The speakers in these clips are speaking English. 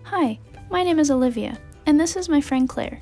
Hi, my name is Olivia, and this is my friend Claire.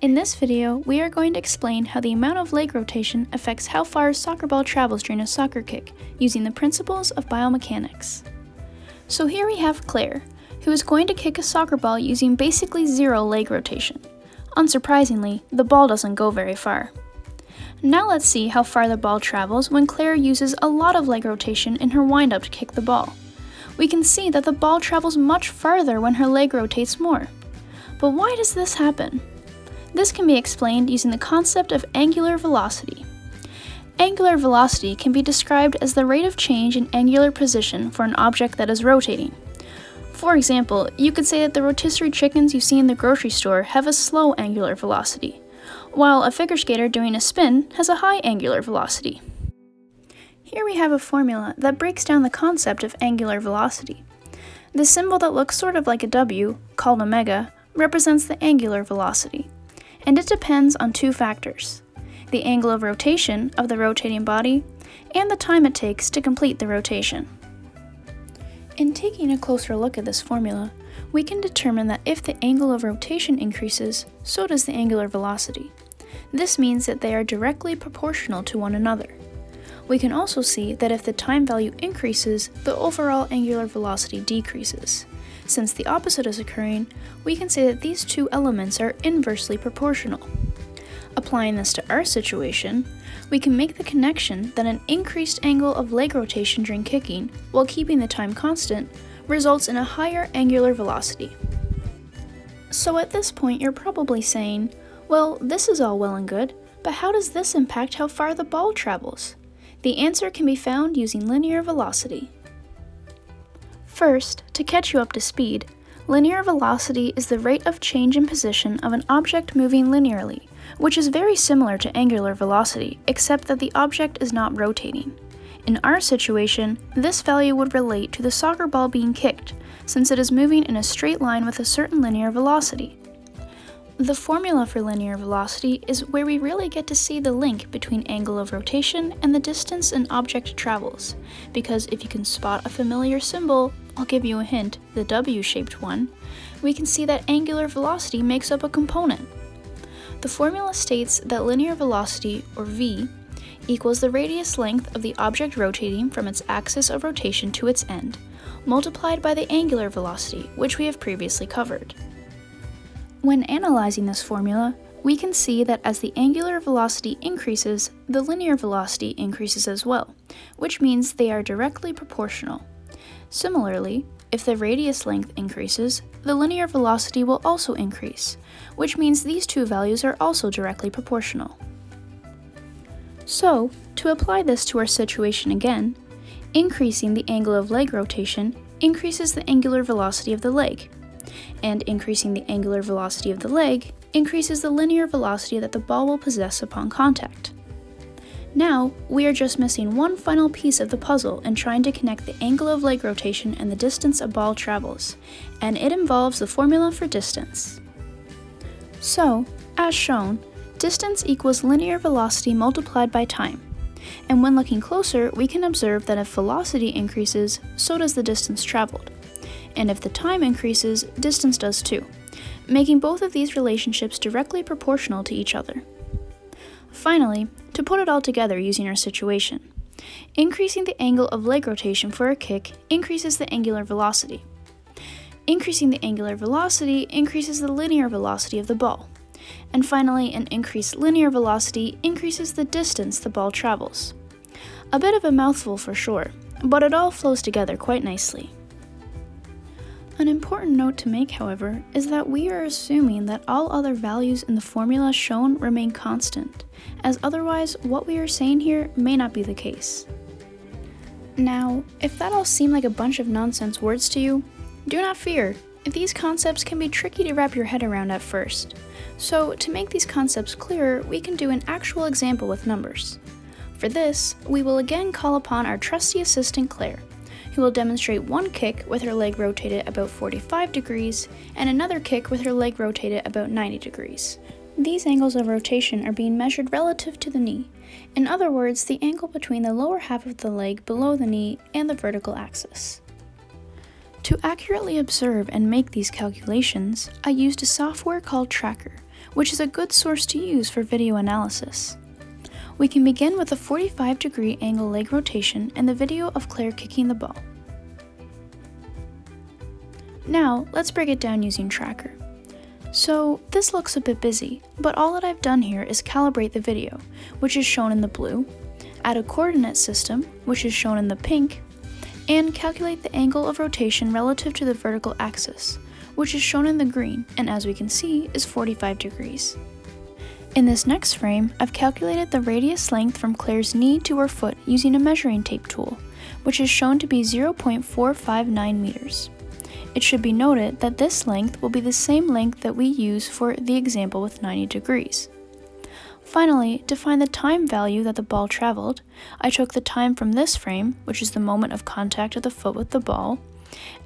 In this video, we are going to explain how the amount of leg rotation affects how far a soccer ball travels during a soccer kick, using the principles of biomechanics. So here we have Claire, who is going to kick a soccer ball using basically zero leg rotation. Unsurprisingly, the ball doesn't go very far. Now let's see how far the ball travels when Claire uses a lot of leg rotation in her windup to kick the ball. We can see that the ball travels much farther when her leg rotates more. But why does this happen? This can be explained using the concept of angular velocity. Angular velocity can be described as the rate of change in angular position for an object that is rotating. For example, you could say that the rotisserie chickens you see in the grocery store have a slow angular velocity, while a figure skater doing a spin has a high angular velocity. Here we have a formula that breaks down the concept of angular velocity. The symbol that looks sort of like a W, called omega, represents the angular velocity, and it depends on two factors: the angle of rotation of the rotating body and the time it takes to complete the rotation. In taking a closer look at this formula, we can determine that if the angle of rotation increases, so does the angular velocity. This means that they are directly proportional to one another. We can also see that if the time value increases, the overall angular velocity decreases. Since the opposite is occurring, we can say that these two elements are inversely proportional. Applying this to our situation, we can make the connection that an increased angle of leg rotation during kicking, while keeping the time constant, results in a higher angular velocity. So at this point you're probably saying, well, this is all well and good, but how does this impact how far the ball travels? The answer can be found using linear velocity. First, to catch you up to speed, linear velocity is the rate of change in position of an object moving linearly, which is very similar to angular velocity, except that the object is not rotating. In our situation, this value would relate to the soccer ball being kicked, since it is moving in a straight line with a certain linear velocity. The formula for linear velocity is where we really get to see the link between angle of rotation and the distance an object travels, because if you can spot a familiar symbol, I'll give you a hint, the W-shaped one, we can see that angular velocity makes up a component. The formula states that linear velocity, or v, equals the radius length of the object rotating from its axis of rotation to its end, multiplied by the angular velocity, which we have previously covered. When analyzing this formula, we can see that as the angular velocity increases, the linear velocity increases as well, which means they are directly proportional. Similarly, if the radius length increases, the linear velocity will also increase, which means these two values are also directly proportional. So, to apply this to our situation again, increasing the angle of leg rotation increases the angular velocity of the leg, and increasing the angular velocity of the leg increases the linear velocity that the ball will possess upon contact. Now, we are just missing one final piece of the puzzle in trying to connect the angle of leg rotation and the distance a ball travels, and it involves the formula for distance. So, as shown, distance equals linear velocity multiplied by time, and when looking closer, we can observe that if velocity increases, so does the distance traveled, and if the time increases, distance does too, making both of these relationships directly proportional to each other. Finally, to put it all together using our situation, increasing the angle of leg rotation for a kick increases the angular velocity. Increasing the angular velocity increases the linear velocity of the ball. And finally, an increased linear velocity increases the distance the ball travels. A bit of a mouthful for sure, but it all flows together quite nicely. An important note to make, however, is that we are assuming that all other values in the formula shown remain constant, as otherwise what we are saying here may not be the case. Now, if that all seemed like a bunch of nonsense words to you, do not fear. These concepts can be tricky to wrap your head around at first. So, to make these concepts clearer, we can do an actual example with numbers. For this, we will again call upon our trusty assistant Claire, who will demonstrate one kick with her leg rotated about 45 degrees and another kick with her leg rotated about 90 degrees. These angles of rotation are being measured relative to the knee. In other words, the angle between the lower half of the leg below the knee and the vertical axis. To accurately observe and make these calculations, I used a software called Tracker, which is a good source to use for video analysis. We can begin with a 45-degree angle leg rotation and the video of Claire kicking the ball. Now, let's break it down using Tracker. So, this looks a bit busy, but all that I've done here is calibrate the video, which is shown in the blue, add a coordinate system, which is shown in the pink, and calculate the angle of rotation relative to the vertical axis, which is shown in the green and as we can see is 45 degrees. In this next frame, I've calculated the radius length from Claire's knee to her foot using a measuring tape tool, which is shown to be 0.459 meters. It should be noted that this length will be the same length that we use for the example with 90 degrees. Finally, to find the time value that the ball traveled, I took the time from this frame, which is the moment of contact of the foot with the ball,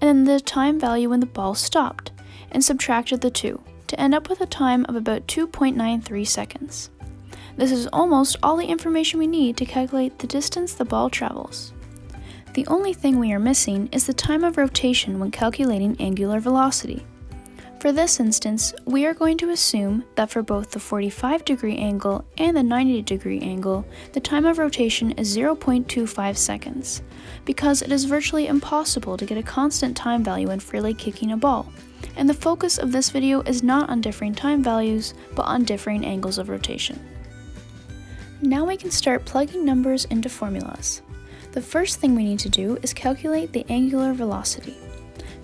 and then the time value when the ball stopped, and subtracted the two, to end up with a time of about 2.93 seconds. This is almost all the information we need to calculate the distance the ball travels. The only thing we are missing is the time of rotation when calculating angular velocity. For this instance, we are going to assume that for both the 45-degree angle and the 90-degree angle, the time of rotation is 0.25 seconds, because it is virtually impossible to get a constant time value when freely kicking a ball, and the focus of this video is not on differing time values, but on differing angles of rotation. Now we can start plugging numbers into formulas. The first thing we need to do is calculate the angular velocity.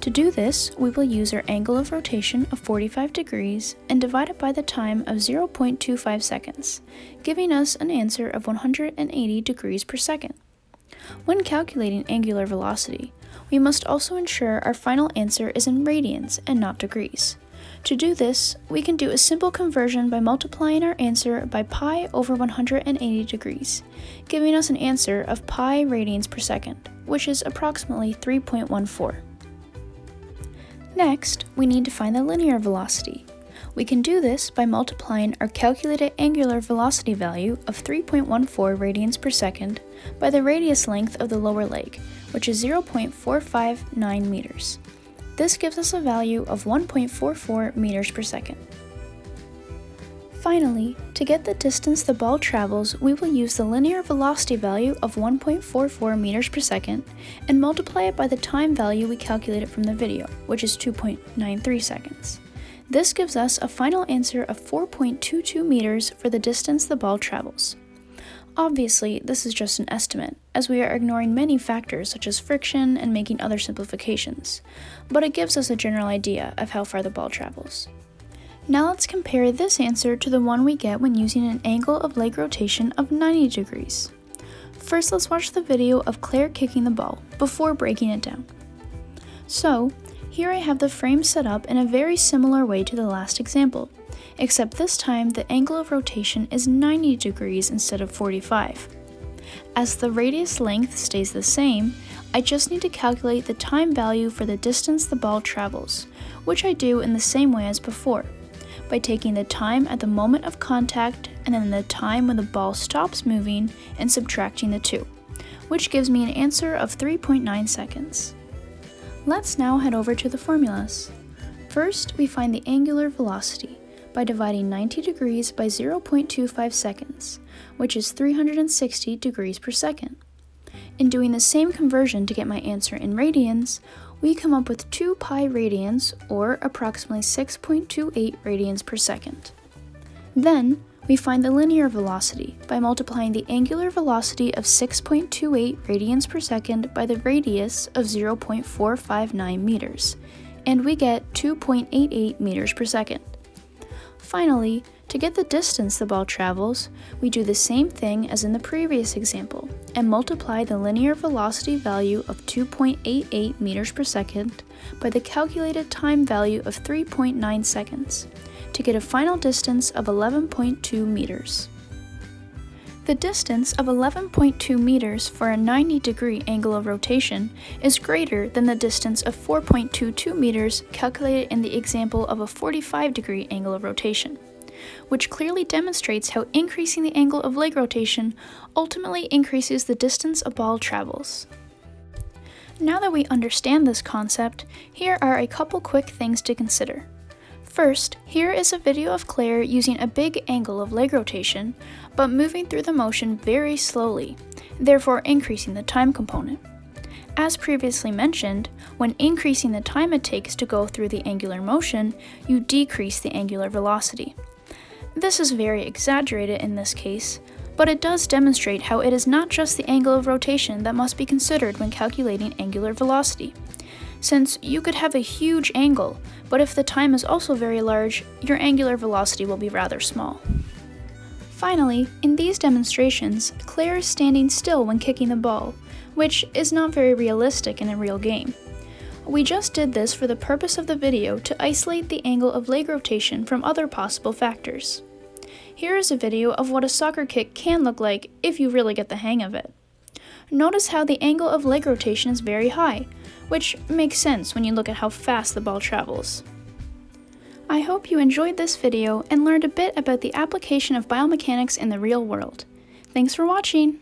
To do this, we will use our angle of rotation of 45 degrees and divide it by the time of 0.25 seconds, giving us an answer of 180 degrees per second. When calculating angular velocity, we must also ensure our final answer is in radians and not degrees. To do this, we can do a simple conversion by multiplying our answer by pi over 180 degrees, giving us an answer of pi radians per second, which is approximately 3.14. Next, we need to find the linear velocity. We can do this by multiplying our calculated angular velocity value of 3.14 radians per second by the radius length of the lower leg, which is 0.459 meters. This gives us a value of 1.44 meters per second. Finally, to get the distance the ball travels, we will use the linear velocity value of 1.44 meters per second and multiply it by the time value we calculated from the video, which is 2.93 seconds. This gives us a final answer of 4.22 meters for the distance the ball travels. Obviously, this is just an estimate, as we are ignoring many factors such as friction and making other simplifications, but it gives us a general idea of how far the ball travels. Now let's compare this answer to the one we get when using an angle of leg rotation of 90 degrees. First, let's watch the video of Claire kicking the ball before breaking it down. So, here I have the frame set up in a very similar way to the last example, except this time the angle of rotation is 90 degrees instead of 45. As the radius length stays the same, I just need to calculate the time value for the distance the ball travels, which I do in the same way as before, by taking the time at the moment of contact and then the time when the ball stops moving and subtracting the two, which gives me an answer of 3.9 seconds. Let's now head over to the formulas. First, we find the angular velocity by dividing 90 degrees by 0.25 seconds, which is 360 degrees per second. In doing the same conversion to get my answer in radians, we come up with 2 pi radians, or approximately 6.28 radians per second. Then, we find the linear velocity by multiplying the angular velocity of 6.28 radians per second by the radius of 0.459 meters, and we get 2.88 meters per second. Finally, to get the distance the ball travels, we do the same thing as in the previous example and multiply the linear velocity value of 2.88 meters per second by the calculated time value of 3.9 seconds to get a final distance of 11.2 meters. The distance of 11.2 meters for a 90-degree angle of rotation is greater than the distance of 4.22 meters calculated in the example of a 45-degree angle of rotation, which clearly demonstrates how increasing the angle of leg rotation ultimately increases the distance a ball travels. Now that we understand this concept, here are a couple quick things to consider. First, here is a video of Claire using a big angle of leg rotation, but moving through the motion very slowly, therefore increasing the time component. As previously mentioned, when increasing the time it takes to go through the angular motion, you decrease the angular velocity. This is very exaggerated in this case, but it does demonstrate how it is not just the angle of rotation that must be considered when calculating angular velocity. Since you could have a huge angle, but if the time is also very large, your angular velocity will be rather small. Finally, in these demonstrations, Claire is standing still when kicking the ball, which is not very realistic in a real game. We just did this for the purpose of the video to isolate the angle of leg rotation from other possible factors. Here is a video of what a soccer kick can look like if you really get the hang of it. Notice how the angle of leg rotation is very high, which makes sense when you look at how fast the ball travels. I hope you enjoyed this video and learned a bit about the application of biomechanics in the real world. Thanks for watching!